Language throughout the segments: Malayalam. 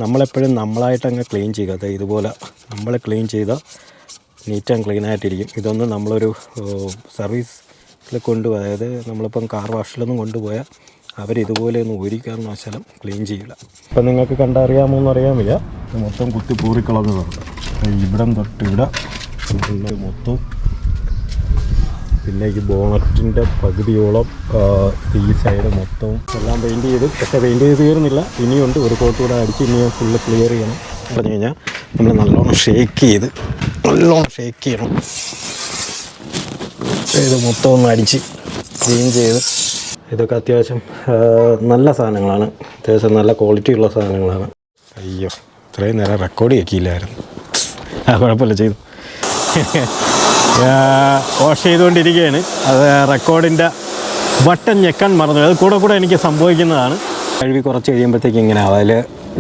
നമ്മളെപ്പോഴും നമ്മളായിട്ട് അങ്ങ് ക്ലീൻ ചെയ്യുക. അതായത് ഇതുപോലെ നമ്മൾ ക്ലീൻ ചെയ്ത നീറ്റ് ആൻഡ് ക്ലീൻ ആയിട്ടിരിക്കും. ഇതൊന്നും നമ്മളൊരു സർവീസിൽ കൊണ്ടുപോയി, അതായത് നമ്മളിപ്പം കാർ വാഷിലൊന്നും കൊണ്ടുപോയാൽ അവരിതുപോലെയൊന്നും ഒരു കാരണവശാലും ക്ലീൻ ചെയ്യില്ല. ഇപ്പം നിങ്ങൾക്ക് കണ്ടറിയാമോ എന്നറിയാമില്ല, മൊത്തം കുത്തി പൂറിക്കളഞ്ഞതുണ്ട്. ഇവിടം തൊട്ട് ഇവിടെ മൊത്തം, പിന്നെ ഈ ബോണറ്റിൻ്റെ പകുതിയോളം ഈ സൈഡ് മൊത്തവും എല്ലാം പെയിൻറ്റ് ചെയ്തു. പക്ഷേ പെയിൻറ്റ് ചെയ്ത് തീർന്നില്ല, ഇനിയുണ്ട്. ഒരു കോട്ട് കൂടെ അടിച്ച് ഇനി ഫുള്ള് ക്ലിയർ ചെയ്യണം. പറഞ്ഞു കഴിഞ്ഞാൽ നമ്മൾ നല്ലോണം ഷേക്ക് ചെയ്യണം. ഇത് മൊത്തം ഒന്ന് അടിച്ച് ക്ലീൻ ചെയ്ത്, ഇതൊക്കെ അത്യാവശ്യം നല്ല സാധനങ്ങളാണ്, അത്യാവശ്യം നല്ല ക്വാളിറ്റി ഉള്ള സാധനങ്ങളാണ്. അയ്യോ, ഇത്രയും നേരം റെക്കോർഡ് ചെയ്യില്ലായിരുന്നു. കുഴപ്പമില്ല, ചെയ്തു. വാഷ് ചെയ്തുകൊണ്ടിരിക്കുകയാണ്. അത് റെക്കോർഡിൻ്റെ ബട്ടൺ ഞെക്കാൻ മറന്നു. അത് കൂടെ എനിക്ക് സംഭവിക്കുന്നതാണ്. കഴുകി കുറച്ച് കഴിയുമ്പോഴത്തേക്ക് ഇങ്ങനെ ആവും. അതിൽ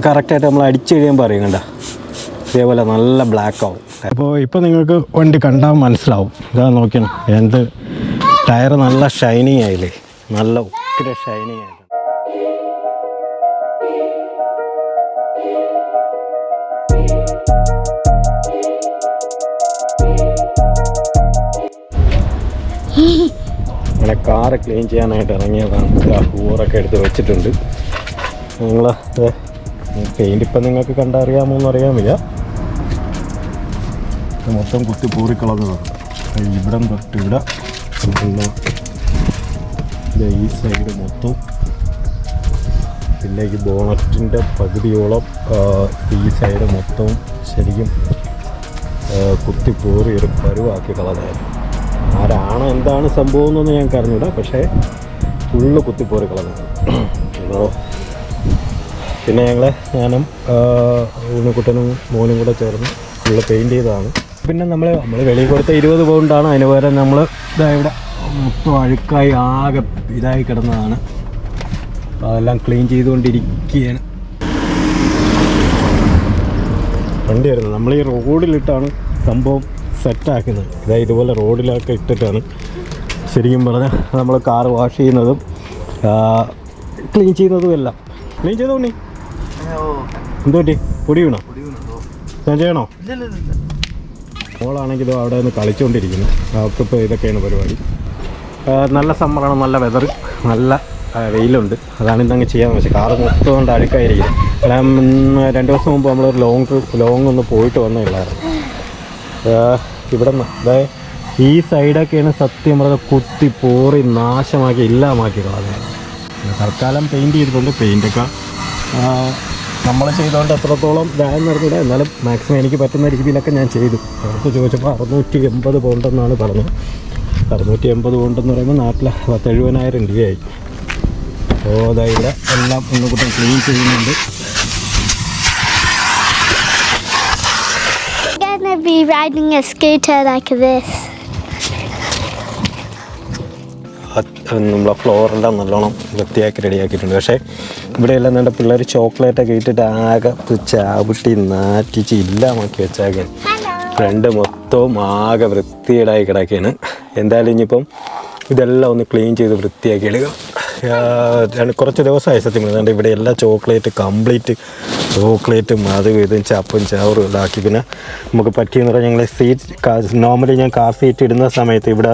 കറക്റ്റായിട്ട് നമ്മൾ അടിച്ച് കഴിയുമ്പോൾ അറിയും, കണ്ട ഇതേപോലെ നല്ല ബ്ലാക്ക് ആവും. അപ്പോൾ ഇപ്പോൾ നിങ്ങൾക്ക് വണ്ടി കണ്ടാൽ മനസ്സിലാവും. ഇതാ നോക്കണം, എന്ത് ടയർ നല്ല ഷൈനിങ് ആയില്ലേ, നല്ല ഉഗ്ര ഷൈനിങ് ആയി. അങ്ങനെ കാറ് ക്ലീൻ ചെയ്യാനായിട്ട് ഇറങ്ങിയതാണ്. ഹൂറൊക്കെ എടുത്ത് വെച്ചിട്ടുണ്ട്. നിങ്ങൾ പെയിൻ്റ് ഇപ്പം നിങ്ങൾക്ക് കണ്ടറിയാമോ എന്നറിയാമില്ല, മൊത്തം കുത്തി പൂറിക്കളഞ്ഞതുണ്ട്. ഇവിടം തൊട്ട് ഇവിടെ, ഈ സൈഡ് മൊത്തം, പിന്നെ ഈ ബോണറ്റിൻ്റെ പകുതിയോളം ഈ സൈഡ് മൊത്തവും ശരിക്കും കുത്തിപ്പോറി ഒരു പരുവാക്കി കളഞ്ഞായിരുന്നു. ആരാണ് എന്താണ് സംഭവം എന്നൊന്നും ഞങ്ങൾക്ക് അറിഞ്ഞൂടാ, പക്ഷേ ഫുള്ള് കുത്തിപ്പോറി കളഞ്ഞു. പിന്നെ ഞാനും ഊണിക്കുട്ടനും മോനും കൂടെ ചേർന്ന് ഫുള്ള് പെയിൻറ്റ് ചെയ്തതാണ്. പിന്നെ നമ്മൾ വെളിയിൽ കൊടുത്ത 20 പൗണ്ടാണ്. അതിന് പകരം നമ്മൾ ഇവിടെ മൊത്തം അഴുക്കായി ആകെ ഇതായി കിടന്നതാണ്. അതെല്ലാം ക്ലീൻ ചെയ്തുകൊണ്ടിരിക്കുകയാണ്. വണ്ടി വരുന്നത് നമ്മൾ ഈ റോഡിലിട്ടാണ് സംഭവം സെറ്റാക്കുന്നത്. ഇതായത് ഇതുപോലെ റോഡിലൊക്കെ ഇട്ടിട്ടാണ് ശരിക്കും പറഞ്ഞാൽ നമ്മൾ കാർ വാഷ് ചെയ്യുന്നതും ക്ലീൻ ചെയ്യുന്നതും എല്ലാം. ക്ലീൻ ചെയ്തോണ്ടി എന്തോട്ടി പൊടി വീണോ? ഞാൻ ചെയ്യണോ? മോളാണെങ്കിലും അവിടെ നിന്ന് കളിച്ചുകൊണ്ടിരിക്കുന്നു. അവർക്കിപ്പോൾ ഇതൊക്കെയാണ് പരിപാടി. നല്ല സമ്മറാണ്, നല്ല വെതർ, നല്ല വെയിലുണ്ട്. അതാണ് ഇന്നങ്ങ് ചെയ്യാൻ വെച്ചത്. കാറ് മൊത്തം കൊണ്ട് അഴുക്കായിരിക്കും. 2 ദിവസം മുമ്പ് നമ്മളൊരു ലോങ് ഒന്ന് പോയിട്ട് വന്നില്ലായിരുന്നു. ഇവിടെ നിന്ന് അതായത് ഈ സൈഡൊക്കെയാണ് സത്യം പറഞ്ഞാൽ കുത്തി പോറി നാശമാക്കി ഇല്ലാമാക്കി കളഞ്ഞത്. തൽക്കാലം പെയിൻറ്റ് ചെയ്തിട്ടുണ്ട്. പെയിൻറ്റൊക്കെ നമ്മൾ ചെയ്തുകൊണ്ട് എത്രത്തോളം ഇതായെന്ന് പറഞ്ഞില്ല, എന്നാലും മാക്സിമം എനിക്ക് പറ്റുന്ന രീതിയിലൊക്കെ ഞാൻ ചെയ്തു. അവർക്ക് ചോദിച്ചപ്പോൾ 680 പൗണ്ടെന്നാണ് പറഞ്ഞത്. 680 പൗണ്ടെന്ന് പറയുമ്പോൾ നാട്ടിലെ 70,000 രൂപയായി. അപ്പോൾ അതായത് ഇവിടെ എല്ലാം ഒന്നുകൂടെ ക്ലീൻ ചെയ്യുന്നുണ്ട്. Be riding a scooter like this. നമ്മളെ ഫ്ലോറെല്ലാം നല്ലോണം വൃത്തിയാക്കി റെഡിയാക്കിയിട്ടുണ്ട്. പക്ഷേ ഇവിടെയെല്ലാം നമ്മുടെ പിള്ളേർ ചോക്ലേറ്റൊക്കെ ഇട്ടിട്ട് ആകെ ചാവിട്ടി നാറ്റിച്ച് ഇല്ലാമാക്കി വെച്ചാൽ ഫ്രണ്ട് മൊത്തവും ആകെ വൃത്തിയേടായി കിടക്കുകയാണ്. എന്തായാലും ഇനിയിപ്പം ഇതെല്ലാം ഒന്ന് ക്ലീൻ ചെയ്ത് വൃത്തിയാക്കി എടുക്കുക. കുറച്ച് ദിവസമായി സത്യം പറഞ്ഞാൽ ഇവിടെ എല്ലാ കംപ്ലീറ്റ് ചോക്ലേറ്റും അതും ഇതും ചപ്പും ചവറും ഇതാക്കി. പിന്നെ നമുക്ക് പറ്റിയെന്ന് പറഞ്ഞാൽ ഞങ്ങൾ നോർമലി ഞാൻ കാർ സീറ്റ് ഇടുന്ന സമയത്ത് ഇവിടെ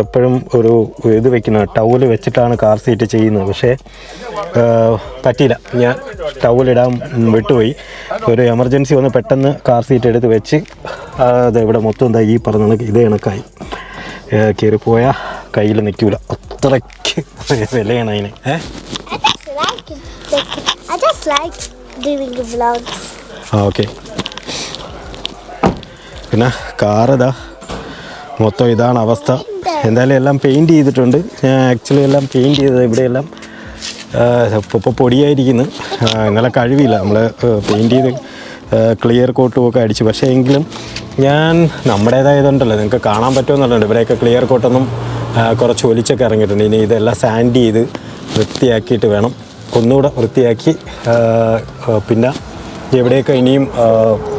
എപ്പോഴും ഒരു ഇത് വെക്കുന്ന ടവൽ വെച്ചിട്ടാണ് കാർ സീറ്റ് ചെയ്യുന്നത്. പക്ഷേ പറ്റിയില്ല, ഞാൻ ടവലിടാൻ വിട്ടുപോയി. ഒരു എമർജൻസി വന്ന് പെട്ടെന്ന് കാർ സീറ്റ് എടുത്ത് വെച്ച് അത് ഇവിടെ മൊത്തം എന്താ ഈ പറഞ്ഞ ഇതേ കണക്കായി. കയറിപ്പോയാൽ കയ്യിൽ നിൽക്കില്ല, അത്രയ്ക്ക് വിലയാണ് അതിന്. ഓക്കെ. പിന്നെ കാറിതാ മൊത്തം ഇതാണ് അവസ്ഥ. എന്തായാലും എല്ലാം പെയിൻറ്റ് ചെയ്തിട്ടുണ്ട്. ഞാൻ ആക്ച്വലി എല്ലാം പെയിൻറ്റ് ചെയ്തത് ഇവിടെയെല്ലാം ഇപ്പോൾ പൊടിയായിരിക്കുന്നു. ഇന്നലെ കഴിവില്ല, നമ്മൾ പെയിൻറ്റ് ചെയ്ത് ക്ലിയർ കോട്ടും ഒക്കെ അടിച്ചു. പക്ഷേ എങ്കിലും ഞാൻ നമ്മുടേതായതുണ്ടല്ലോ, നിങ്ങൾക്ക് കാണാൻ പറ്റുമെന്നുള്ളത്. ഇവിടെയൊക്കെ ക്ലിയർ കോട്ടൊന്നും കുറച്ച് ഒലിച്ചൊക്കെ ഇറങ്ങിയിട്ടുണ്ട്. ഇനി ഇതെല്ലാം സാൻഡ് ചെയ്ത് വൃത്തിയാക്കിയിട്ട് വേണം ഒന്നുകൂടെ വൃത്തിയാക്കി. പിന്നെ എവിടെയൊക്കെ ഇനിയും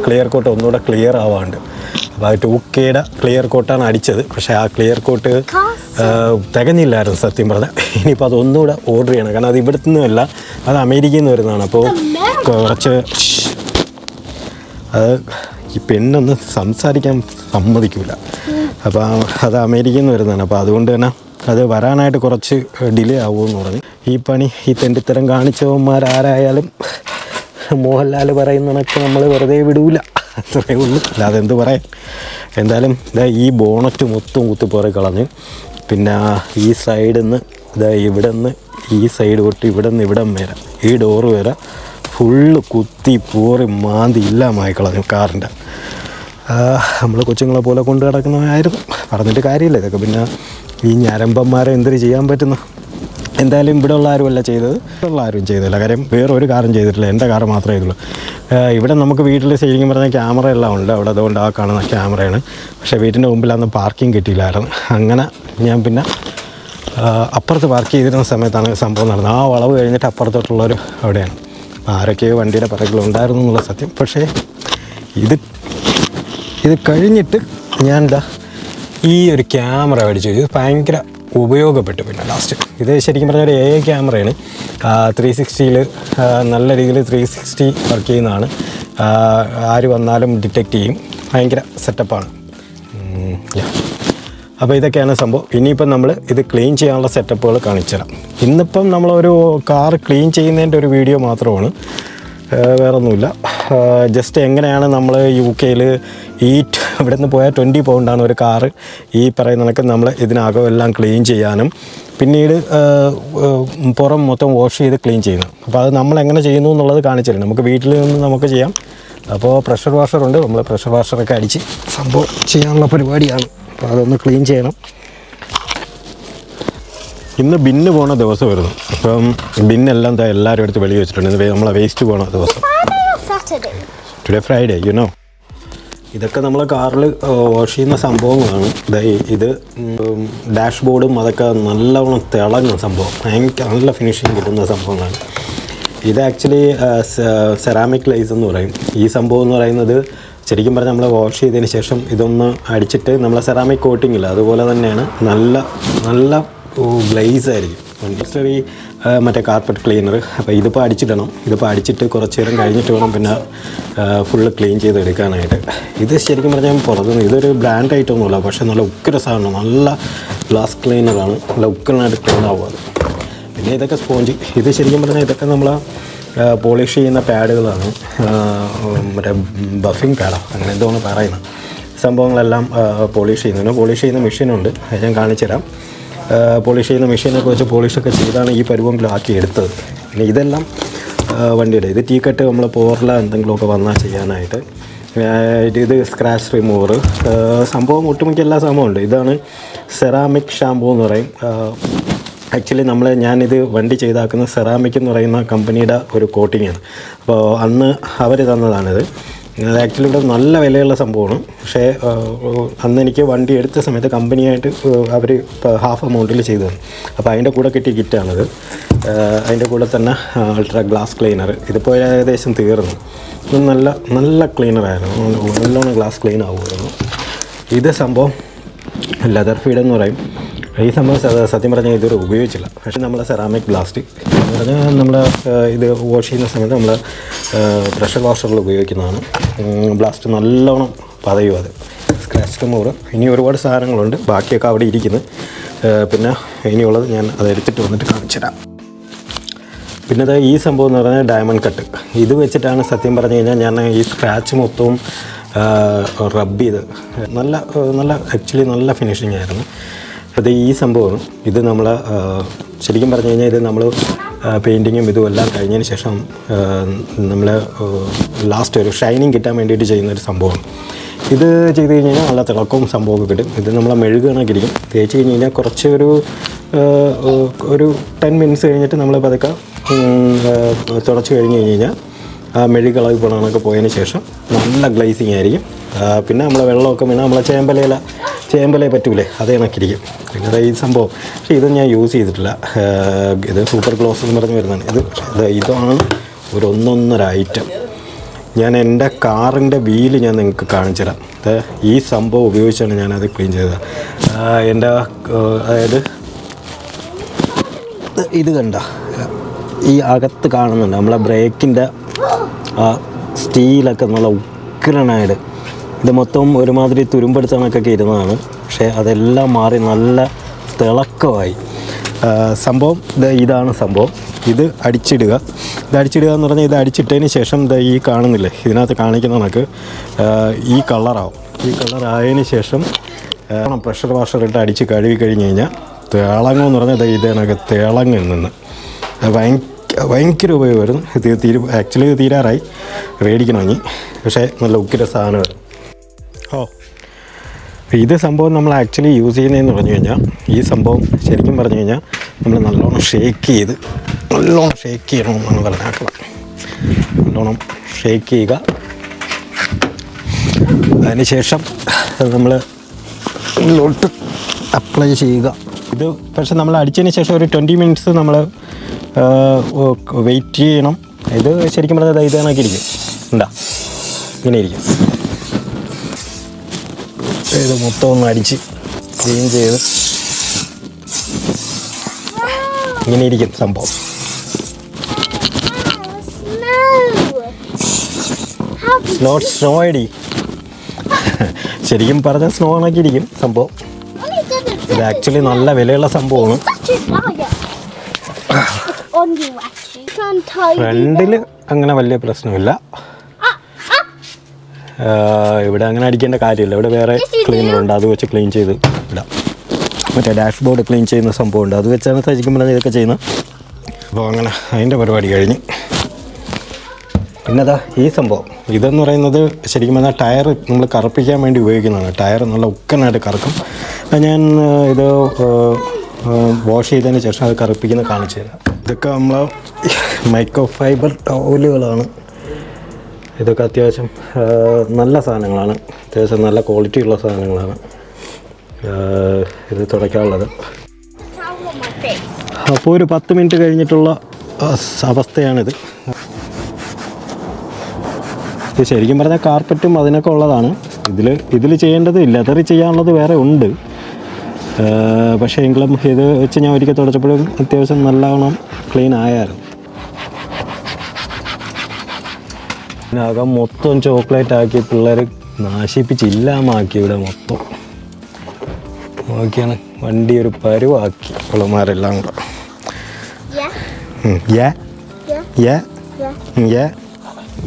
ക്ലിയർ കോട്ട് ഒന്നുകൂടെ ക്ലിയർ ആവാണ്ട്. അപ്പോൾ 2Kയുടെ ക്ലിയർ കോട്ടാണ് അടിച്ചത്. പക്ഷേ ആ ക്ലിയർ കോട്ട് തികഞ്ഞില്ലായിരുന്നു സത്യം പറഞ്ഞാൽ. ഇനിയിപ്പോൾ അതൊന്നുകൂടെ ഓർഡർ ചെയ്യണം. കാരണം അത് ഇവിടുത്തെ നിന്നുമല്ല, അത് അമേരിക്കയിൽ നിന്ന് വരുന്നതാണ്. അപ്പോൾ കുറച്ച് അത് ഈ പെണ്ണൊന്ന് സംസാരിക്കാൻ സമ്മതിക്കില്ല. അപ്പോൾ അത് അമേരിക്കയിൽ നിന്ന് വരുന്നതാണ്. അപ്പോൾ അതുകൊണ്ട് തന്നെ അത് വരാനായിട്ട് കുറച്ച് ഡിലേ ആവുമെന്ന് പറഞ്ഞു. ഈ പണി ഈ തെണ്ടിത്തരം കാണിച്ചവന്മാരാരായാലും മോഹൻലാൽ പറയുന്നതൊക്കെ നമ്മൾ വെറുതെ വിടൂല, അത്രയേ ഉള്ളൂ. അല്ലാതെ എന്ത് പറയാൻ. എന്തായാലും ഇതാ ഈ ബോണറ്റ് മൊത്തം കുത്തിപ്പോറി കളഞ്ഞ്, പിന്നെ ഈ സൈഡിൽ നിന്ന് ഇതാ ഇവിടെ നിന്ന് ഈ സൈഡ് തൊട്ട് ഇവിടെ നിന്ന് ഇവിടം വരെ ഈ ഡോറ് വരെ ഫുള്ള് കുത്തി പോറി മാന്തി ഇല്ലാമായി കളഞ്ഞു കാറിൻ്റെ. നമ്മൾ കൊച്ചുങ്ങളെ പോലെ കൊണ്ട് കിടക്കുന്നതായിരുന്നു, പറഞ്ഞിട്ട് കാര്യമില്ല. ഇതൊക്കെ പിന്നെ ഈ ഞരമ്പന്മാരെ എന്തിനു ചെയ്യാൻ പറ്റുന്നു. എന്തായാലും ഇവിടെ ഉള്ള ആരുമല്ല ചെയ്തത്, ഉള്ള ആരും ചെയ്തില്ല. കാര്യം വേറൊരു കാറും ചെയ്തിട്ടില്ല, എൻ്റെ കാറ് മാത്രമേ ചെയ്തുള്ളൂ. ഇവിടെ നമുക്ക് വീട്ടിൽ ശരിക്കും പറഞ്ഞാൽ ക്യാമറ എല്ലാം ഉണ്ട് അവിടെ, അതുകൊണ്ട് ആ കാണുന്ന ക്യാമറയാണ്. പക്ഷേ വീട്ടിൻ്റെ മുമ്പിൽ അന്ന് പാർക്കിംഗ് കിട്ടിയില്ലായിരുന്നു. അങ്ങനെ ഞാൻ പിന്നെ അപ്പുറത്ത് പാർക്ക് ചെയ്തിരുന്ന സമയത്താണ് സംഭവം നടന്നത്. ആ വളവ് കഴിഞ്ഞിട്ട് അപ്പുറത്തോട്ടുള്ളൊരു അവിടെയാണ്. ആരൊക്കെയോ വണ്ടിയുടെ പിറകിലുണ്ടായിരുന്നു എന്നുള്ള സത്യം. പക്ഷേ ഇത് കഴിഞ്ഞിട്ട് ഞാൻ എന്താ ഈ ഒരു ക്യാമറ മേടിച്ചു. ഇത് ഭയങ്കര ഉപയോഗപ്പെട്ടു. പിന്നെ ലാസ്റ്റ് ഇത് ശരിക്കും പറഞ്ഞാൽ ഒരു AI ക്യാമറയാണ്. 360 നല്ല രീതിയിൽ 360 വർക്ക് ചെയ്യുന്നതാണ്. ആര് വന്നാലും ഡിറ്റക്റ്റ് ചെയ്യും. ഭയങ്കര സെറ്റപ്പാണ്. അപ്പോൾ ഇതൊക്കെയാണ് സംഭവം. ഇനിയിപ്പം നമ്മൾ ഇത് ക്ലീൻ ചെയ്യാനുള്ള സെറ്റപ്പുകൾ കാണിച്ചു തരാം. ഇന്നിപ്പം നമ്മളൊരു കാർ ക്ലീൻ ചെയ്യുന്നതിൻ്റെ ഒരു വീഡിയോ മാത്രമാണ്, വേറൊന്നുമില്ല. ജസ്റ്റ് എങ്ങനെയാണ് നമ്മൾ UK ഇവിടെ നിന്ന് പോയാൽ 20 പൗണ്ടാണ് ഒരു കാറ് ഈ പറയുന്ന കണക്ക് നമ്മൾ ഇതിനകം എല്ലാം ക്ലീൻ ചെയ്യാനും പിന്നീട് പുറം മൊത്തം വാഷ് ചെയ്ത് ക്ലീൻ ചെയ്യുന്നു. അപ്പോൾ അത് നമ്മൾ എങ്ങനെ ചെയ്യുന്നു എന്നുള്ളത് കാണിച്ചു തരും. നമുക്ക് വീട്ടിൽ നിന്ന് നമുക്ക് ചെയ്യാം. അപ്പോൾ പ്രഷർ വാഷറുണ്ട്, നമ്മൾ പ്രഷർ വാഷറൊക്കെ അടിച്ച് സംഭവം ചെയ്യാനുള്ള പരിപാടിയാണ്. അപ്പോൾ അതൊന്ന് ക്ലീൻ ചെയ്യണം. ഇന്ന് ബിന്ന് പോണ ദിവസം വരുന്നു. അപ്പം ബിന്നെല്ലാം എല്ലാവരും എടുത്ത് വെളി വെച്ചിട്ടുണ്ട്. ഇന്ന് നമ്മളെ വേസ്റ്റ് പോണ ദിവസം. Today Friday, you know. ഇതൊക്കെ നമ്മൾ കാറിൽ വാഷ് ചെയ്യുന്ന സംഭവങ്ങളാണ്. ഇത് ഡാഷ്ബോർഡും അതൊക്കെ നല്ലവണ്ണം തിളങ്ങുന്ന സംഭവം, ഭയങ്കര നല്ല ഫിനിഷിങ് കിട്ടുന്ന സംഭവങ്ങളാണ്. ഇത് ആക്ച്വലി സെറാമിക് ഗ്ലേസ് എന്ന് പറയും. ഈ സംഭവം എന്ന് പറയുന്നത് ശരിക്കും പറഞ്ഞാൽ നമ്മൾ വാഷ് ചെയ്തതിന് ശേഷം ഇതൊന്ന് അടിച്ചിട്ട് നമ്മളെ സെറാമിക് കോട്ടിംഗ് ഇല്ല അതുപോലെ തന്നെയാണ്, നല്ല ഗ്ലേസ് ആയിരിക്കും. ഈ മറ്റേ കാർപ്പറ്റ് ക്ലീനർ. അപ്പോൾ ഇതിപ്പോൾ അടിച്ചിടണം. ഇതിപ്പോൾ അടിച്ചിട്ട് കുറച്ച് നേരം കഴിഞ്ഞിട്ട് വേണം പിന്നെ ഫുള്ള് ക്ലീൻ ചെയ്തെടുക്കാനായിട്ട്. ഇത് ശരിക്കും പറഞ്ഞാൽ പുറത്തുനിന്ന് ഇതൊരു ബ്രാൻഡ് ഐറ്റമൊന്നുമില്ല, പക്ഷേ നല്ല ഉഗ്ര സാധനമാണ്. നല്ല ഗ്ലാസ് ക്ലീനറാണ്, നല്ല ഉഗ്രനായിട്ട് ക്ലീൻ ആവുക. പിന്നെ ഇതൊക്കെ സ്പോഞ്ച്. ഇത് ശരിക്കും പറഞ്ഞാൽ ഇതൊക്കെ നമ്മൾ പോളിഷ് ചെയ്യുന്ന പാഡുകളാണ്, മറ്റേ ബഫിംഗ് പാഡാണ് അങ്ങനെ എന്തോന്ന് പറയുന്നത്. സംഭവങ്ങളെല്ലാം പോളിഷ് ചെയ്യുന്ന മെഷീനുണ്ട്, അത് ഞാൻ കാണിച്ചു തരാം. പോളിഷ് ചെയ്യുന്ന മെഷീനൊക്കെ വെച്ച് പോളിഷൊക്കെ ചെയ്താണ് ഈ പരുവങ്കിലാക്കി എടുത്തത്. പിന്നെ ഇതെല്ലാം വണ്ടിയുടെ ഇത് ടീ കട്ട് നമ്മൾ പോറില എന്തെങ്കിലുമൊക്കെ വന്നാൽ ചെയ്യാനായിട്ട്. ഇത് സ്ക്രാച്ച് റിമൂവർ സംഭവം ഒട്ടുമിക്ക എല്ലാ സംഭവമുണ്ട്. ഇതാണ് സെറാമിക് ഷാമ്പൂ എന്ന് പറയും. ആക്ച്വലി ഞാനിത് വണ്ടി ചെയ്താക്കുന്ന സെറാമിക് എന്ന് പറയുന്ന കമ്പനിയുടെ ഒരു കോട്ടിങ്ങാണ്. അപ്പോൾ അന്ന് അവർ തന്നതാണിത്. അത് ആക്ച്വലി ഇവിടെ നല്ല വിലയുള്ള സംഭവമാണ്. പക്ഷേ അന്ന് എനിക്ക് വണ്ടി എടുത്ത സമയത്ത് കമ്പനിയായിട്ട് അവർ ഹാഫ് എമൗണ്ടിൽ ചെയ്തു തന്നു. അപ്പോൾ അതിൻ്റെ കൂടെ കിട്ടിയ കിറ്റാണിത്. അതിൻ്റെ കൂടെ തന്നെ അൾട്രാ ഗ്ലാസ് ക്ലീനർ. ഇതിപ്പോൾ ഏകദേശം തീർന്നു. ഇത് നല്ല ക്ലീനറായിരുന്നു, നല്ലോണം ഗ്ലാസ് ക്ലീൻ ആവുമായിരുന്നു. ഇത് സംഭവം ലെതർ ഫീഡ് എന്ന് പറയും. ഈ സംഭവം സത്യം പറഞ്ഞാൽ ഇതുവരെ ഉപയോഗിച്ചില്ല. പക്ഷേ നമ്മളെ സെറാമിക് ബ്ലാസ്റ്റ് എന്ന് പറഞ്ഞാൽ നമ്മൾ ഇത് വാഷ് ചെയ്യുന്ന സമയത്ത് നമ്മൾ പ്രഷർ വാഷറിൽ ഉപയോഗിക്കുന്നതാണ്. ബ്ലാസ്റ്റ് നല്ലോണം പതയും. അത് സ്ക്രാച്ച് റിമൂവർ. ഇനി ഒരുപാട് സാധനങ്ങളുണ്ട്, ബാക്കിയൊക്കെ അവിടെ ഇരിക്കുന്നു. പിന്നെ ഇനിയുള്ളത് ഞാൻ അതെടുത്തിട്ട് വന്നിട്ട് കാണിച്ചു തരാം. പിന്നെ ഈ സംഭവം എന്ന് പറഞ്ഞാൽ ഡയമണ്ട് കട്ട്. ഇത് വെച്ചിട്ടാണ് സത്യം പറഞ്ഞു കഴിഞ്ഞാൽ ഞാൻ ഈ സ്ക്രാച്ച് മൊത്തവും റബ്ബ് ചെയ്ത് നല്ല ആക്ച്വലി നല്ല ഫിനിഷിംഗ് ആയിരുന്നു. അത് ഈ സംഭവമാണ്. ഇത് നമ്മൾ ശരിക്കും പറഞ്ഞു കഴിഞ്ഞാൽ ഇത് നമ്മൾ പെയിൻറ്റിങ്ങും ഇതും എല്ലാം കഴിഞ്ഞതിന് ശേഷം നമ്മൾ ലാസ്റ്റ് ഒരു ഷൈനിങ് കിട്ടാൻ വേണ്ടിയിട്ട് ചെയ്യുന്നൊരു സംഭവമാണ്. ഇത് ചെയ്ത് കഴിഞ്ഞ് കഴിഞ്ഞാൽ നല്ല തിളക്കവും സംഭവമൊക്കെ കിട്ടും. ഇത് നമ്മളെ മെഴുക് കണക്കിരിക്കും. തേച്ച് കഴിഞ്ഞ് കഴിഞ്ഞാൽ കുറച്ച് ഒരു 10 മിനിറ്റ്സ് കഴിഞ്ഞിട്ട് നമ്മൾ പതുക്കെ തുടച്ച് കഴിഞ്ഞ് കഴിഞ്ഞാൽ മെഴുക് ഇളകി പോകണമൊക്കെ പോയതിന് ശേഷം നല്ല ഗ്ലേസിങ് ആയിരിക്കും. പിന്നെ നമ്മളെ വെള്ളമൊക്കെ വീണാൽ നമ്മളെ ചേമ്പലയെ പറ്റൂലേ, അതേ കണക്കിരിക്കും. പിന്നെ ഈ സംഭവം പക്ഷേ ഇത് ഞാൻ യൂസ് ചെയ്തിട്ടില്ല. ഇത് സൂപ്പർ ഗ്ലോസ് എന്ന് പറഞ്ഞ് വരുന്നതാണ്. ഇതാണ് ഒരു ഒന്നൊന്നര ഐറ്റം. ഞാൻ എൻ്റെ കാറിൻ്റെ വീല് ഞാൻ നിങ്ങൾക്ക് കാണിച്ചു തരാം. ഈ സംഭവം ഉപയോഗിച്ചാണ് ഞാനത് ക്ലീൻ ചെയ്തത്. എൻ്റെ അതായത് ഇത് കണ്ട ഈ അകത്ത് കാണുന്നുണ്ട് നമ്മളെ ബ്രേക്കിൻ്റെ ആ സ്റ്റീലൊക്കെ നല്ല ഉഗ്രനായിട്ട് ഇത് മൊത്തം ഒരുമാതിരി തുരുമ്പെടുത്തണക്കൊക്കെ ഇരുന്നതാണ്. പക്ഷേ അതെല്ലാം മാറി നല്ല തിളക്കമായി. സംഭവം ഇതാണ് സംഭവം. ഇത് അടിച്ചിടുക എന്ന് പറഞ്ഞാൽ ഇത് അടിച്ചിട്ടതിന് ശേഷം ഈ കാണുന്നില്ലേ, ഇതിനകത്ത് കാണിക്കുന്ന കണക്ക് ഈ കളറാവും. ഈ കളറായതിന് ശേഷം പ്രഷർ വാഷറിട്ട് അടിച്ച് കഴുകി കഴിഞ്ഞ് കഴിഞ്ഞാൽ തിളങ്ങുമെന്ന് പറഞ്ഞാൽ ഇത് കണക്ക് തിളങ്ങിൽ നിന്ന് ഭയങ്കര ഉപയോഗമായിരുന്നു. ഇത് ആക്ച്വലി ഇത് തീരാറായി, മേടിക്കണമെങ്കിൽ. പക്ഷേ നല്ല ഉഗ്ര സാധനമായിരുന്നു. ഇത് സംഭവം നമ്മൾ ആക്ച്വലി യൂസ് ചെയ്യുന്നതെന്ന് പറഞ്ഞു കഴിഞ്ഞാൽ, ഈ സംഭവം ശരിക്കും പറഞ്ഞു കഴിഞ്ഞാൽ നമ്മൾ നല്ലോണം ഷേക്ക് ചെയ്യണമെന്നാണ് പറഞ്ഞാക്കണം. നല്ലോണം ഷേക്ക് ചെയ്യുക. അതിനുശേഷം നമ്മൾ ഇതിലോട്ട് അപ്ലൈ ചെയ്യുക. ഇത് പക്ഷേ നമ്മൾ അടിച്ചതിന് ശേഷം ഒരു 20 മിനിറ്റ്സ് നമ്മൾ വെയിറ്റ് ചെയ്യണം. ഇത് ശരിക്കും പറഞ്ഞാൽ ഇത് കണക്ക് ഇരിക്കും. ഉണ്ടാ ഇങ്ങനെ ഇരിക്കും. ഇത് മൊത്തം ഒന്ന് അടിച്ച് ക്ലീൻ ചെയ്ത് ഇങ്ങനെ ഇരിക്കും സംഭവം. നോട്ട് സ്നോ ഐഡി ശരിക്കും പറഞ്ഞാൽ സ്നോ കണക്കി ഇരിക്കും സംഭവം. ഇത് ആക്ച്വലി നല്ല വിലയുള്ള സംഭവമാണ്. ഫ്രണ്ടിൽ അങ്ങനെ വലിയ പ്രശ്നമില്ല. ഇവിടെ അങ്ങനെ അടിക്കേണ്ട കാര്യമില്ല. ഇവിടെ വേറെ ക്ലീനറുണ്ട്, അത് വെച്ച് ക്ലീൻ ചെയ്ത് ഇടാം. മറ്റേ ഡാഷ്ബോർഡ് ക്ലീൻ ചെയ്യുന്ന സംഭവമുണ്ട്, അത് വെച്ചാണ് ശരിക്കും പറഞ്ഞാൽ ഇതൊക്കെ ചെയ്യുന്നത്. അപ്പോൾ അങ്ങനെ അതിൻ്റെ പരിപാടി കഴിഞ്ഞ്. പിന്നെ ഈ സംഭവം ഇതെന്ന് പറയുന്നത് ശരിക്കും പറഞ്ഞാൽ ടയർ നമ്മൾ കറുപ്പിക്കാൻ വേണ്ടി ഉപയോഗിക്കുന്നതാണ്. ടയർ നല്ല ഉക്കനായിട്ട് കറക്കും. ഞാൻ ഇത് വാഷ് ചെയ്തതിന് ശേഷം അത് കറുപ്പിക്കുന്നത് കാണിച്ചു തരാം. ഇതൊക്കെ നമ്മൾ മൈക്രോ ഫൈബർ ടവലുകളാണ്. ഇതൊക്കെ അത്യാവശ്യം നല്ല സാധനങ്ങളാണ്, അത്യാവശ്യം നല്ല ക്വാളിറ്റി ഉള്ള സാധനങ്ങളാണ്. ഇത് തുടയ്ക്കാനുള്ളത്. അപ്പോൾ ഒരു 10 മിനിറ്റ് കഴിഞ്ഞിട്ടുള്ള അവസ്ഥയാണിത്. ഇത് ശരിക്കും പറഞ്ഞാൽ കാർപ്പറ്റും അതിനൊക്കെ ഉള്ളതാണ്. ഇതിൽ ചെയ്യേണ്ടത് ലെതറി ചെയ്യാനുള്ളത് വേറെ ഉണ്ട്. പക്ഷേ എങ്കിലും ഇത് വെച്ച് ഞാൻ ഒരിക്കൽ തുടച്ചപ്പോഴും അത്യാവശ്യം നല്ലവണ്ണം ക്ലീൻ ആയായിരുന്നു. ഇതിനകം മൊത്തം ചോക്ലേറ്റ് ആക്കി പിള്ളേർ നാശിപ്പിച്ചില്ലാമാക്കി. ഇവിടെ മൊത്തം നോക്കിയാണ് വണ്ടി ഒരു പരുവാക്കി പിള്ളമാരെല്ലാം കൂടെ.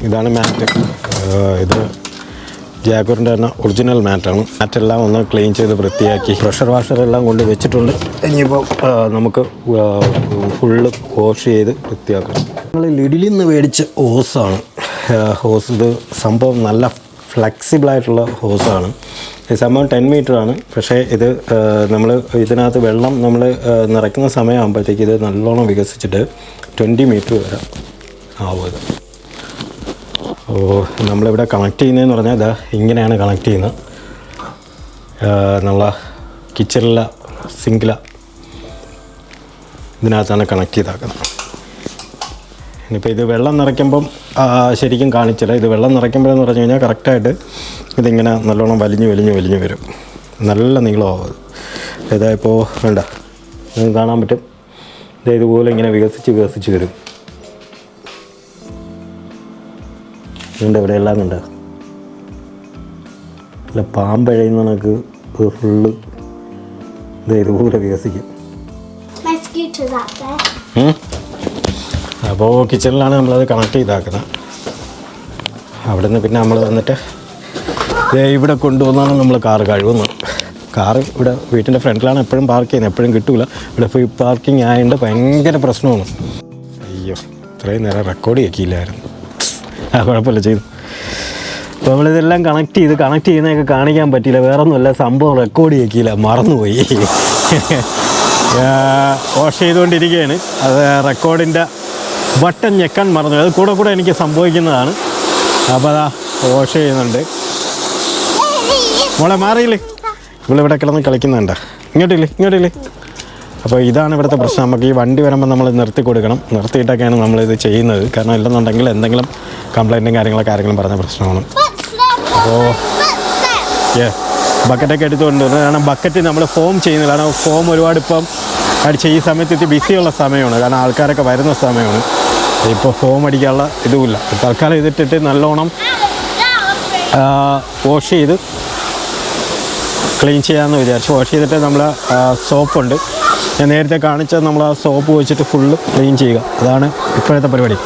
ഇതാണ് മാറ്റ്. ഇത് ജാഗോറിൻ്റെ തന്നെ ഒറിജിനൽ മാറ്റാണ്. മാറ്റെല്ലാം ഒന്ന് ക്ലീൻ ചെയ്ത് വൃത്തിയാക്കി പ്രഷർ വാഷറെല്ലാം കൊണ്ട് വെച്ചിട്ടുണ്ട്. ഇനിയിപ്പോൾ നമുക്ക് ഫുള്ള് വാഷ് ചെയ്ത് വൃത്തിയാക്കണം. നമ്മൾ ലിഡിലിൽ നിന്ന് മേടിച്ച ഹോസ് ഇത് സംഭവം നല്ല ഫ്ലെക്സിബിളായിട്ടുള്ള ഹോസാണ്. ഈ സംഭവം 10 മീറ്ററാണ്. പക്ഷേ ഇത് നമ്മൾ ഇതിനകത്ത് വെള്ളം നമ്മൾ നിറയ്ക്കുന്ന സമയമാകുമ്പോഴത്തേക്ക് ഇത് നല്ലോണം വികസിച്ചിട്ട് 20 മീറ്റർ വരെ ആവും. ഇത് നമ്മളിവിടെ കണക്ട് ചെയ്യുന്നതെന്ന് പറഞ്ഞാൽ ഇത് ഇങ്ങനെയാണ് കണക്ട് ചെയ്യുന്നത്. നമ്മളെ കിച്ചണിലെ സിങ്കില ഇതിനകത്താണ് കണക്ട് ചെയ്താക്കുന്നത്. ഇനിയിപ്പോൾ ഇത് വെള്ളം നിറയ്ക്കുമ്പം ശരിക്കും കാണിച്ചില്ല. ഇത് വെള്ളം നിറയ്ക്കുമ്പോഴെന്ന് പറഞ്ഞു കഴിഞ്ഞാൽ കറക്റ്റായിട്ട് ഇതിങ്ങനെ നല്ലോണം വലിഞ്ഞ് വരും. നല്ല നീളമാവും. ഇതായിപ്പോൾ വേണ്ട നിങ്ങൾക്ക് കാണാൻ പറ്റും. ഇതുപോലെ ഇങ്ങനെ വികസിച്ച് വരും. ഇതിൻ്റെ ഇവിടെ എല്ലാം കണ്ട അല്ല പാമ്പഴയുന്ന കണക്ക് ഫുള്ള് ഇതുപോലെ വികസിക്കും. അപ്പോൾ കിച്ചണിലാണ് നമ്മളത് കണക്ട് ചെയ്താക്കുന്നത്. അവിടെ നിന്ന് പിന്നെ നമ്മൾ വന്നിട്ട് ഇവിടെ കൊണ്ടുവന്നാണ് നമ്മൾ കാറ് കഴുകുന്നത്. കാറ് ഇവിടെ വീട്ടിൻ്റെ ഫ്രണ്ടിലാണ് എപ്പോഴും പാർക്ക് ചെയ്യുന്നത്. എപ്പോഴും കിട്ടില്ല. ഇവിടെ ഫ്രീ പാർക്കിംഗ് ആയതുകൊണ്ട് ഭയങ്കര പ്രശ്നമാണ്. അയ്യോ ഇത്രയും നേരം റെക്കോർഡ് ചെയ്യില്ലായിരുന്നു. കുഴപ്പമില്ല ചെയ്തു. അപ്പോൾ നമ്മളിതെല്ലാം കണക്ട് ചെയ്യുന്നതൊക്കെ കാണിക്കാൻ പറ്റിയില്ല. വേറെ ഒന്നുമല്ല, സംഭവം റെക്കോർഡ് ചെയ്യില്ല, മറന്നുപോയി. വാഷ് ചെയ്തുകൊണ്ടിരിക്കുകയാണ്. അത് റെക്കോർഡിൻ്റെ ബട്ടൺ ഞെക്കാൻ മറന്നു. അത് കൂടെ എനിക്ക് സംഭവിക്കുന്നതാണ്. അപ്പോൾ അതാ വാഷ് ചെയ്യുന്നുണ്ട്. മോളെ മാറിയില്ലേ? ഇവിടെ കിടന്ന് കളിക്കുന്നുണ്ട്. ഇങ്ങോട്ടില്ലേ. അപ്പോൾ ഇതാണ് ഇവിടുത്തെ പ്രശ്നം. നമുക്ക് ഈ വണ്ടി വരുമ്പോൾ നമ്മൾ നിർത്തി കൊടുക്കണം. നിർത്തിയിട്ടൊക്കെയാണ് നമ്മളിത് ചെയ്യുന്നത്. കാരണം ഇല്ലെന്നുണ്ടെങ്കിൽ എന്തെങ്കിലും കംപ്ലൈൻറ്റും കാര്യങ്ങളും പറഞ്ഞ പ്രശ്നമാണ്. അപ്പോൾ ബക്കറ്റൊക്കെ എടുത്തുകൊണ്ട് കാരണം ബക്കറ്റ് നമ്മൾ ഫോം ചെയ്യുന്നില്ല. കാരണം ഫോം ഒരുപാട് ഇപ്പം അടിച്ച് ഈ സമയത്ത് ബിസിയുള്ള സമയമാണ്. കാരണം ആൾക്കാരൊക്കെ വരുന്ന സമയമാണ്. ഇപ്പോൾ ഫോം അടിക്കാനുള്ള ഇതുമില്ല. തൽക്കാലം ഇതിട്ടിട്ട് നല്ലോണം വാഷ് ചെയ്ത് ക്ലീൻ ചെയ്യാമെന്ന് വിചാരിച്ചു. വാഷ് ചെയ്തിട്ട് നമ്മൾ സോപ്പുണ്ട്, ഞാൻ നേരത്തെ കാണിച്ചത് നമ്മൾ ആ സോപ്പ് വെച്ചിട്ട് ഫുള്ള് ക്ലീൻ ചെയ്യുക. അതാണ് ഇപ്പോഴത്തെ പരിപാടി.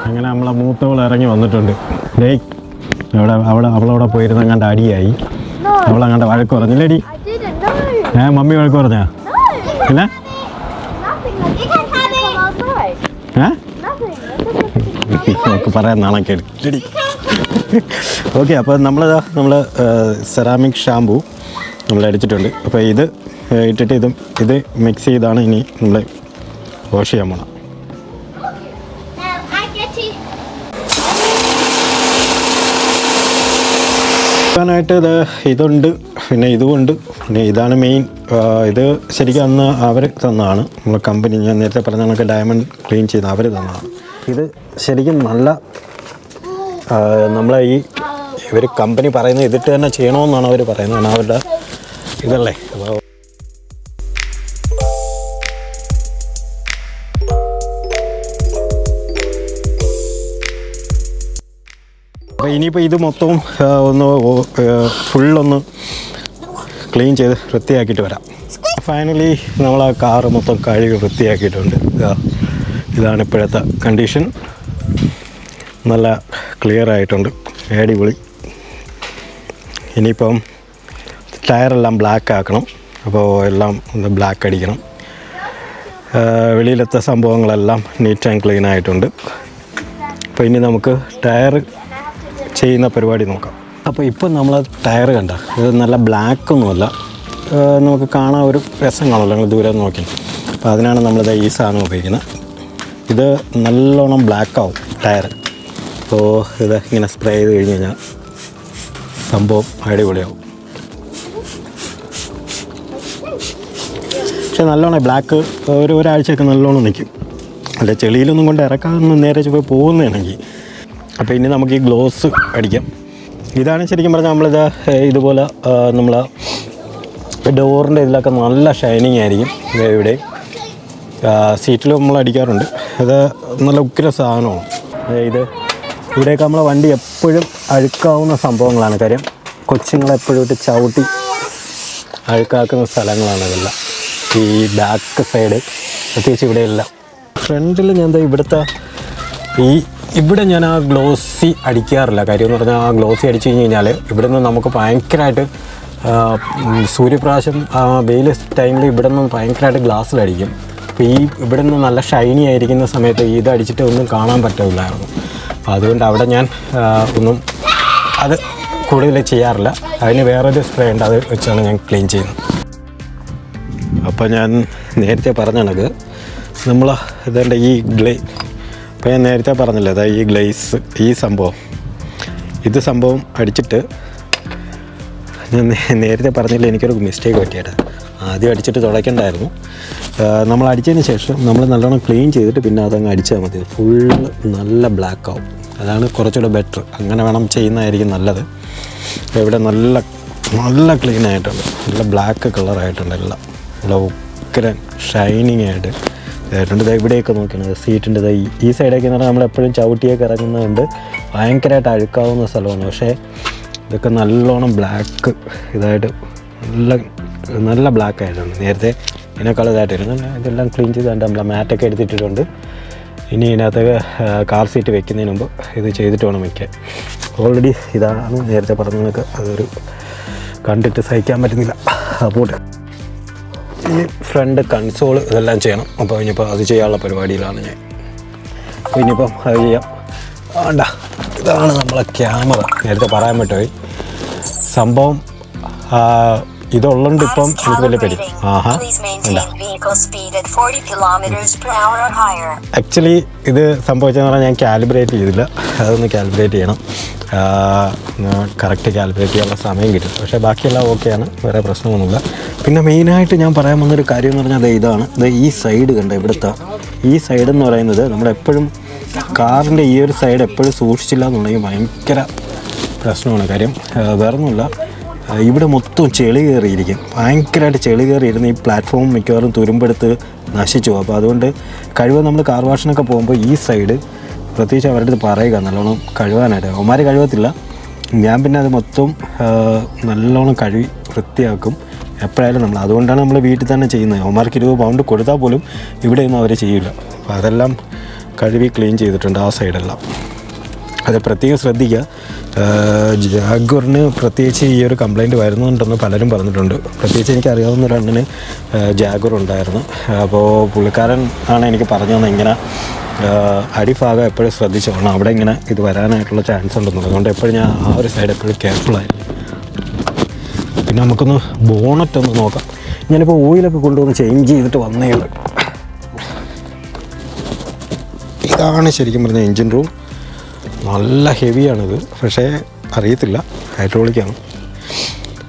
അങ്ങനെ നമ്മളെ മൂത്തവൾ ഇറങ്ങി വന്നിട്ടുണ്ട്. അവളവിടെ പോയിരുന്ന അങ്ങാണ്ട് അടിയായി. അവളങ്ങാണ്ട് വഴക്ക് പറഞ്ഞില്ലേടി? മമ്മി വഴക്ക് പറഞ്ഞാ? പിന്നെ നമുക്ക് പറയാൻ നാളെ കേടി. ഓക്കെ, അപ്പോൾ നമ്മൾ സെറാമിക് ഷാമ്പൂ നമ്മൾ അടിച്ചിട്ടുണ്ട്. അപ്പോൾ ഇത് ഇട്ടിട്ട് ഇത് മിക്സ് ചെയ്താണ് ഇനി നമ്മൾ വാഷ് ചെയ്യാൻ പോകണം. ായിട്ട് ഇതുണ്ട്, പിന്നെ ഇതുമുണ്ട്, പിന്നെ ഇതാണ് മെയിൻ. ഇത് ശരിക്കും അന്ന് അവർ തന്നതാണ്, നമ്മളെ കമ്പനി. ഞാൻ നേരത്തെ പറഞ്ഞ കണക്ക് ഡയമണ്ട് ക്ലീൻ ചെയ്ത് അവർ തന്നതാണ്. ഇത് ശരിക്കും നല്ല നമ്മളെ ഇവർ കമ്പനി പറയുന്നത് ഇതിട്ട് തന്നെ ചെയ്യണമെന്നാണ് അവർ പറയുന്നത്. കാരണം അവരുടെ ഇതല്ലേ. അപ്പോൾ ഇനിയിപ്പോൾ ഇത് മൊത്തവും ഫുള്ളൊന്ന് ക്ലീൻ ചെയ്ത് വൃത്തിയാക്കിയിട്ട് വരാം. ഫൈനലി നമ്മൾ ആ കാറ് മൊത്തം കഴുകി വൃത്തിയാക്കിയിട്ടുണ്ട്. ഇതാണ് ഇപ്പോഴത്തെ കണ്ടീഷൻ. നല്ല ക്ലിയർ ആയിട്ടുണ്ട്, അടിപൊളി. ഇനിയിപ്പം ടയറെല്ലാം ബ്ലാക്ക് ആക്കണം. അപ്പോൾ എല്ലാം ഒന്ന് ബ്ലാക്ക് അടിക്കണം. വെളിയിലത്തെ സംഭവങ്ങളെല്ലാം നീറ്റ് ആൻഡ് ക്ലീൻ ആയിട്ടുണ്ട്. അപ്പോൾ ഇനി നമുക്ക് ടയർ ചെയ്യുന്ന പരിപാടി നോക്കാം. അപ്പോൾ ഇപ്പം നമ്മൾ ടയർ കണ്ട, ഇത് നല്ല ബ്ലാക്കൊന്നുമല്ല, നമുക്ക് കാണാൻ ഒരു രസം കാണുമല്ലോ നിങ്ങൾ ദൂരെ നോക്കി. അപ്പോൾ അതിനാണ് നമ്മളിത് ഈ സാധനം ഉപയോഗിക്കുന്നത്. ഇത് നല്ലോണം ബ്ലാക്കാവും ടയർ. അപ്പോൾ ഇത് ഇങ്ങനെ സ്പ്രേ ചെയ്ത് കഴിഞ്ഞ് കഴിഞ്ഞാൽ സംഭവം അടിപൊളിയാവും. പക്ഷെ നല്ലോണം ബ്ലാക്ക് ഒരാഴ്ചയൊക്കെ നല്ലോണം നിൽക്കും. അല്ല ചെളിയിലൊന്നും കൊണ്ട് ഇറക്കാതെ നേരെ പോയി പോകുന്നതാണെങ്കിൽ. അപ്പോൾ ഇനി നമുക്ക് ഈ ഗ്ലോസ് അടിക്കാം. ഇതാണ് ശരിക്കും പറഞ്ഞാൽ നമ്മളിത് ഇതുപോലെ നമ്മൾ ഡോറിൻ്റെ ഇതിലൊക്കെ നല്ല ഷൈനിങ് ആയിരിക്കും. ഇവിടെ സീറ്റിൽ നമ്മൾ അടിക്കാറുണ്ട്. ഇത് നല്ല ഉഗ്ര സാധനമാണ്. ഇത് ഇവിടെയൊക്കെ നമ്മളെ വണ്ടി എപ്പോഴും അഴുക്കാവുന്ന സംഭവങ്ങളാണ്. കാര്യം കൊച്ചുങ്ങളെപ്പോഴും ഇട്ട് ചവിട്ടി അഴുക്കാക്കുന്ന സ്ഥലങ്ങളാണ് ഇതെല്ലാം. ഈ ബാക്ക് സൈഡ് പ്രത്യേകിച്ച് ഇവിടെയെല്ലാം. ഫ്രണ്ടിൽ ഞാൻ ഇവിടുത്തെ ഇവിടെ ഞാൻ ആ ഗ്ലോസി അടിക്കാറില്ല. കാര്യം എന്ന് പറഞ്ഞാൽ ആ ഗ്ലോസി അടിച്ചു കഴിഞ്ഞ് കഴിഞ്ഞാൽ ഇവിടെ നിന്ന് നമുക്ക് ഭയങ്കരമായിട്ട് സൂര്യപ്രകാശം വെയിൽ ടൈമിൽ ഇവിടെ നിന്ന് ഭയങ്കരമായിട്ട് ഗ്ലാസ്സിലടിക്കും. അപ്പോൾ ഇവിടെ നിന്ന് നല്ല ഷൈനി ആയിരിക്കുന്ന സമയത്ത് ഇത് അടിച്ചിട്ട് ഒന്നും കാണാൻ പറ്റില്ലായിരുന്നു. അപ്പോൾ അതുകൊണ്ട് അവിടെ ഞാൻ ഒന്നും അത് കൂടുതൽ ചെയ്യാറില്ല. അതിന് വേറൊരു സ്പ്രേ ഉണ്ട്, അത് വെച്ചാണ് ഞാൻ ക്ലീൻ ചെയ്യുന്നത്. അപ്പോൾ ഞാൻ നേരത്തെ പറഞ്ഞ കണക്ക് നമ്മൾ ഇതേണ്ട ഈ അപ്പോൾ ഞാൻ നേരത്തെ പറഞ്ഞില്ലേ, അതായത് ഈ ഗ്ലേസ് ഈ ഇത് സംഭവം അടിച്ചിട്ട് ഞാൻ നേരത്തെ പറഞ്ഞില്ല, എനിക്കൊരു മിസ്റ്റേക്ക് പറ്റിയത്. ആദ്യം അടിച്ചിട്ട് തുടയ്ക്കണ്ടായിരുന്നു. നമ്മൾ അടിച്ചതിന് ശേഷം നമ്മൾ നല്ലോണം ക്ലീൻ ചെയ്തിട്ട് പിന്നെ അതങ്ങ് അടിച്ചാൽ മതി. ഫുള്ള് നല്ല ബ്ലാക്ക് ആവും. അതാണ് കുറച്ചുകൂടെ ബെറ്റർ. അങ്ങനെ വേണം ചെയ്യുന്നതായിരിക്കും നല്ലത്. ഇവിടെ നല്ല ക്ലീൻ ആയിട്ടുണ്ട്, നല്ല ബ്ലാക്ക് കളറായിട്ടുണ്ട്. എല്ലാം നല്ല ഉക്കരൻ ഷൈനിങ് ആയിട്ട് ആയിട്ടുണ്ട്. ഇവിടെയൊക്കെ നോക്കിയാണ് സീറ്റിൻ്റെ ഈ സൈഡൊക്കെ എന്ന് പറഞ്ഞാൽ നമ്മളെപ്പോഴും ചവിട്ടിയൊക്കെ ഇറങ്ങുന്നതുകൊണ്ട് ഭയങ്കരമായിട്ട് അഴുക്കാവുന്ന സ്ഥലമാണ്. പക്ഷേ ഇതൊക്കെ നല്ലോണം ബ്ലാക്ക് ഇതായിട്ട് നല്ല ബ്ലാക്ക് ആയിട്ടുണ്ട്. നേരത്തെ ഇതിനേക്കാൾ ഇതായിട്ടായിരുന്നു. ഇതെല്ലാം ക്ലീൻ ചെയ്ത് നമ്മളെ മാറ്റൊക്കെ എടുത്തിട്ടിട്ടുണ്ട്. ഇനി ഇതിനകത്തൊക്കെ കാർ സീറ്റ് വെക്കുന്നതിന് മുമ്പ് ഇത് ചെയ്തിട്ട് വേണം വയ്ക്കാൻ. ഓൾറെഡി ഇതാണ് നേരത്തെ പറഞ്ഞതൊക്കെ, അതൊരു കണ്ടിട്ട് സഹിക്കാൻ പറ്റുന്നില്ല. അപ്പോൾ ഇനി ഫ്രണ്ട് കൺസോൾ ഇതെല്ലാം ചെയ്യണം. അപ്പോൾ ഇനിയിപ്പോൾ അത് ചെയ്യാനുള്ള പരിപാടിയിലാണ് ഞാൻ. അപ്പോൾ ഇനിയിപ്പം അത് ചെയ്യാം. വേണ്ട, ഇതാണ് നമ്മളെ ക്യാമറ. നേരത്തെ പറയാൻ പറ്റുമോ സംഭവം ഇതുള്ളതുകൊണ്ട് ഇപ്പം എനിക്ക് വലിയ പേടി. ആക്ച്വലി ഇത് സംഭവിച്ചതെന്ന് പറഞ്ഞാൽ ഞാൻ കാലിബ്രേറ്റ് ചെയ്തില്ല. അതൊന്ന് കാലിബ്രേറ്റ് ചെയ്യണം. കറക്റ്റ് കാലിബ്രേറ്റ് ചെയ്യാനുള്ള സമയം കിട്ടും. പക്ഷേ ബാക്കിയെല്ലാം ഓക്കെയാണ്, വേറെ പ്രശ്നമൊന്നുമില്ല. പിന്നെ മെയിനായിട്ട് ഞാൻ പറയാൻ വന്നൊരു കാര്യം എന്ന് പറഞ്ഞാൽ ഇതാണ്. ഈ സൈഡ് കണ്ട, ഇവിടുത്തെ ഈ സൈഡ് എന്ന് പറയുന്നത് നമ്മളെപ്പോഴും കാറിൻ്റെ ഈ ഒരു സൈഡ് എപ്പോഴും സൂക്ഷിച്ചില്ല എന്നുണ്ടെങ്കിൽ ഭയങ്കര പ്രശ്നമാണ്. കാര്യം വേറൊന്നുമില്ല, ഇവിടെ മൊത്തം ചെളി കയറിയിരിക്കും, ഭയങ്കരമായിട്ട് ചെളി കയറിയിരുന്ന് ഈ പ്ലാറ്റ്ഫോം മിക്കവാറും തുരുമ്പെടുത്ത് നശിച്ചു പോകും. അപ്പോൾ അതുകൊണ്ട് കഴിവ് നമ്മൾ കാർ വാഷിനൊക്കെ പോകുമ്പോൾ ഈ സൈഡ് പ്രത്യേകിച്ച് അവരുടെ അടുത്ത് പറയുക നല്ലോണം കഴുകാനായിട്ട്. അവന്മാർ കഴുകത്തില്ല, ഞാൻ പിന്നെ അത് മൊത്തം നല്ലോണം കഴുകി വൃത്തിയാക്കും എപ്പോഴായാലും നമ്മൾ. അതുകൊണ്ടാണ് നമ്മൾ വീട്ടിൽ തന്നെ ചെയ്യുന്നത്. അവന്മാർക്ക് 20 പൗണ്ട് കൊടുത്താൽ പോലും ഇവിടെയൊന്നും അവർ ചെയ്യില്ല. അപ്പോൾ അതെല്ലാം കഴുകി ക്ലീൻ ചെയ്തിട്ടുണ്ട് ആ സൈഡെല്ലാം. അത് പ്രത്യേകം ശ്രദ്ധിക്കുക. ജാഗ്വറിന് പ്രത്യേകിച്ച് ഈ ഒരു കംപ്ലയിൻറ്റ് വരുന്നുണ്ടെന്ന് പലരും പറഞ്ഞിട്ടുണ്ട്. പ്രത്യേകിച്ച് എനിക്കറിയാവുന്ന ഒരു അണ്ണന് ജാഗ്വർ ഉണ്ടായിരുന്നു. അപ്പോൾ പുള്ളിക്കാരൻ ആണ് എനിക്ക് പറഞ്ഞു തന്നെ ഇങ്ങനെ അടിഭാഗം എപ്പോഴും ശ്രദ്ധിച്ചോളണം, അവിടെ ഇങ്ങനെ ഇത് വരാനായിട്ടുള്ള ചാൻസ് ഉണ്ടെന്നുള്ളത്. അതുകൊണ്ട് എപ്പോഴും ഞാൻ ആ ഒരു സൈഡ് എപ്പോഴും കെയർഫുള്ളായിരുന്നു. പിന്നെ നമുക്കൊന്ന് ബോണറ്റ് ഒന്ന് നോക്കാം. ഞാനിപ്പോൾ ഓയിലൊക്കെ കൊണ്ടുവന്ന് ചേഞ്ച് ചെയ്തിട്ട് വന്നേ ഉള്ളൂ. ഇതാണ് ശരിക്കും പറഞ്ഞാൽ എൻജിൻ റൂം. നല്ല ഹെവിയാണിത്, പക്ഷേ അറിയത്തില്ല, ഹൈഡ്രോളിക്കാണ്.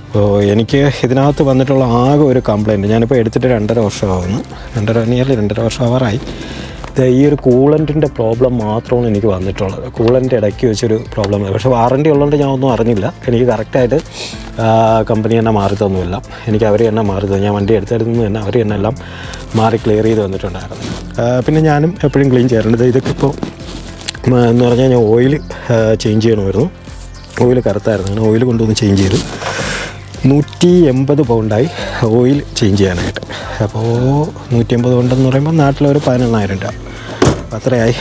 അപ്പോൾ എനിക്ക് ഇതിനകത്ത് വന്നിട്ടുള്ള ആകെ ഒരു കംപ്ലയിൻറ്റ്, ഞാനിപ്പോൾ എടുത്തിട്ട് 2.5 വർഷമാകുന്നു, 2.5 വർഷം ആവാറായി. ഈ ഒരു കൂളൻറ്റിൻ്റെ പ്രോബ്ലം മാത്രമാണ് എനിക്ക് വന്നിട്ടുള്ളത്. കൂളൻ്റ് ഇടയ്ക്ക് വെച്ചൊരു പ്രോബ്ലം, പക്ഷേ വാറൻറ്റി ഉള്ളതുകൊണ്ട് ഞാൻ ഒന്നും അറിഞ്ഞില്ല. എനിക്ക് കറക്റ്റായിട്ട് കമ്പനി തന്നെ മാറി തന്നുമില്ല, എനിക്ക് അവർ തന്നെ മാറി തന്നു. ഞാൻ വണ്ടി എടുത്തെടുത്തുനിന്ന് തന്നെ അവർ തന്നെ എല്ലാം മാറി ക്ലിയർ ചെയ്ത് വന്നിട്ടുണ്ടായിരുന്നു. പിന്നെ ഞാനും എപ്പോഴും ക്ലീൻ ചെയ്യാറുണ്ട്. ഇതൊക്കെ ഇപ്പോൾ എന്ന് പറഞ്ഞാൽ ഞാൻ ഓയിൽ ചേഞ്ച് ചെയ്യണമായിരുന്നു. ഓയിൽ കറുത്തായിരുന്നു, ഞാൻ ഓയിൽ കൊണ്ടുവന്ന് ചേഞ്ച് ചെയ്തു. 180 പൗണ്ടായി ഓയിൽ ചേഞ്ച് ചെയ്യാനായിട്ട്. അപ്പോൾ 180 പൗണ്ടെന്ന് പറയുമ്പോൾ നാട്ടിലൊരു 14,000 രൂപ അത്രയായി.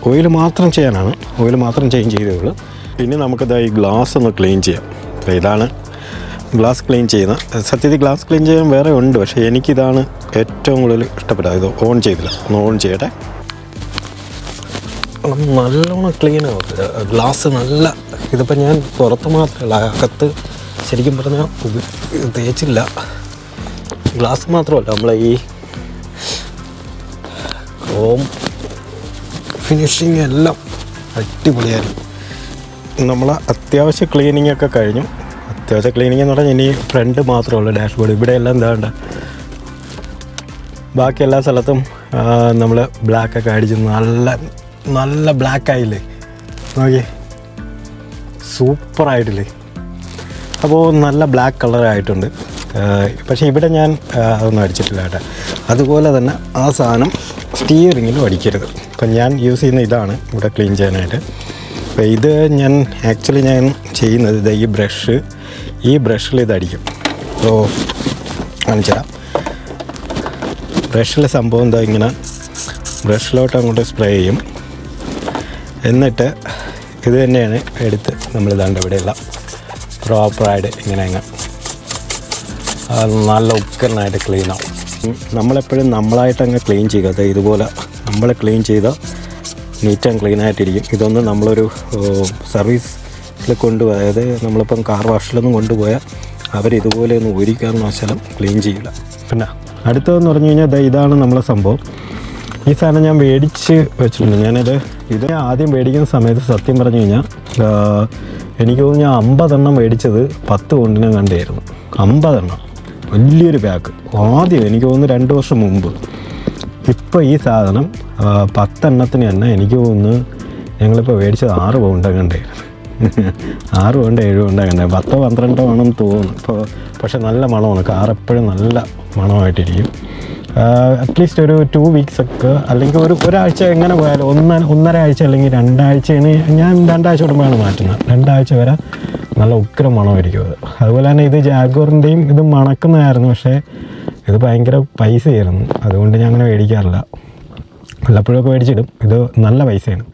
ഓയിൽ മാത്രം ചെയ്യാനാണ്, ഓയിൽ മാത്രം ചേഞ്ച് ചെയ്തേ ഉള്ളൂ. പിന്നെ നമുക്കത് ഈ ഗ്ലാസ് ഒന്ന് ക്ലീൻ ചെയ്യാം. അപ്പോൾ ഇതാണ് ഗ്ലാസ് ക്ലീൻ ചെയ്യുന്നത്. സത്യത്തിൽ ഗ്ലാസ് ക്ലീൻ ചെയ്യാൻ വേറെ ഉണ്ട്, പക്ഷേ എനിക്കിതാണ് ഏറ്റവും കൂടുതൽ ഇഷ്ടപ്പെട്ടത്. ഇത് ഓൺ ചെയ്തില്ല, ഒന്ന് ഓൺ ചെയ്യട്ടെ. നല്ലോണം ക്ലീൻ ആവും ഗ്ലാസ്. നല്ല ഇതിപ്പോൾ ഞാൻ പുറത്ത് മാത്രമല്ല, അകത്ത് ശരിക്കും പറഞ്ഞാൽ തേച്ചില്ല. ഗ്ലാസ് മാത്രമല്ല, നമ്മളെ ഈ ക്രോം ഫിനിഷിങ് എല്ലാം അടിപൊളിയായിരുന്നു. നമ്മൾ അത്യാവശ്യം ക്ലീനിങ് ഒക്കെ കഴിഞ്ഞു. അത്യാവശ്യം ക്ലീനിങ് എന്ന് പറഞ്ഞാൽ ഇനി ഫ്രണ്ട് മാത്രമേ ഉള്ളൂ, ഡാഷ്ബോർഡ്. ഇവിടെ എല്ലാം എന്താണ്ട് ബാക്കി എല്ലാ സ്ഥലത്തും നമ്മൾ ബ്ലാക്കൊക്കെ അടിച്ച് നല്ല ബ്ലാക്കായില്ലേ, നോക്കിയേ, സൂപ്പറായിട്ടില്ലേ. അപ്പോൾ നല്ല ബ്ലാക്ക് കളറായിട്ടുണ്ട്. പക്ഷേ ഇവിടെ ഞാൻ അതൊന്നും അടിച്ചിട്ടില്ല കേട്ടോ. അതുപോലെ തന്നെ ആ സാധനം സ്റ്റിയറിങ്ങിലും അടിക്കരുത്. ഇപ്പം ഞാൻ യൂസ് ചെയ്യുന്ന ഇതാണ് ഇവിടെ ക്ലീൻ ചെയ്യാനായിട്ട്. അപ്പോൾ ഇത് ഞാൻ ചെയ്യുന്നത് ഈ ബ്രഷിൽ ഇതടിക്കും. അപ്പോൾ കാണിച്ചുതരാം. ബ്രഷിലെ സംഭവം എന്താ, ഇങ്ങനെ ബ്രഷിലോട്ട് അങ്ങോട്ട് സ്പ്രേ ചെയ്യും. എന്നിട്ട് ഇത് തന്നെയാണ് എടുത്ത് നമ്മളിതാണ്ട് ഇവിടെയെല്ലാം പ്രോപ്പറായിട്ട് ഇങ്ങനെ നല്ല ഉക്കറിനായിട്ട് ക്ലീൻ ആവും. നമ്മളെപ്പോഴും നമ്മളായിട്ട് അങ്ങ് ക്ലീൻ ചെയ്യുക. ഇതുപോലെ നമ്മൾ ക്ലീൻ ചെയ്താൽ നീറ്റ് ആൻഡ് ക്ലീൻ ആയിട്ടിരിക്കും. ഇതൊന്നും നമ്മളൊരു സർവീസിൽ കൊണ്ടുപോയത്, നമ്മളിപ്പം കാർ വാഷിലൊന്നും കൊണ്ടുപോയാൽ അവരിതുപോലെ ഒന്നും ഒരു കാരണവശാലും ക്ലീൻ ചെയ്യില്ല. പിന്നെ അടുത്തതെന്ന് പറഞ്ഞു കഴിഞ്ഞാൽ ഇതാണ് നമ്മളെ സംഭവം. ഈ സാധനം ഞാൻ മേടിച്ച് വെച്ചിട്ടുണ്ട്. ഇത് ആദ്യം മേടിക്കുന്ന സമയത്ത് സത്യം പറഞ്ഞു കഴിഞ്ഞാൽ എനിക്ക് തോന്നുന്നു ഞാൻ 50 എണ്ണം മേടിച്ചത് 10 പൗണ്ടിന് കണ്ടായിരുന്നു. 50 എണ്ണം, വലിയൊരു പാക്ക്. ആദ്യം എനിക്ക് തോന്നുന്നു 2 വർഷം മുമ്പ്. ഇപ്പോൾ ഈ സാധനം 10 എണ്ണത്തിന് തന്നെ എനിക്ക് തോന്നുന്നു ഞങ്ങളിപ്പോൾ മേടിച്ചത് 6 പൗണ്ട് കണ്ടായിരുന്നു. 6 പൗണ്ട് 7 പൗണ്ട് കണ്ടേ, 10-12 ആണെന്ന് തോന്നുന്നു. പക്ഷേ നല്ല മണമാണ്. കാർ എപ്പോഴും നല്ല മണമായിട്ടിരിക്കും. അറ്റ്ലീസ്റ്റ് ഒരു 2 വീക്സൊക്കെ, അല്ലെങ്കിൽ ഒരാഴ്ച എങ്ങനെ പോയാലും 1.5 ആഴ്ച അല്ലെങ്കിൽ 2 ആഴ്ചയാണ്. ഞാൻ 2 ആഴ്ച കൂടുമ്പോഴാണ് മാറ്റുന്നത്. 2 ആഴ്ച വരെ നല്ല ഉഗ്ര മണമായിരിക്കും അത്. അതുപോലെ തന്നെ ഇത് ജാഗ്വറിൻ്റെയും ഇത് മണക്കുന്നതായിരുന്നു, പക്ഷേ ഇത് ഭയങ്കര പൈസയായിരുന്നു. അതുകൊണ്ട് ഞാൻ അങ്ങനെ മേടിക്കാറില്ല. വല്ലപ്പോഴൊക്കെ മേടിച്ചിടും. ഇത് നല്ല പൈസയാണ്.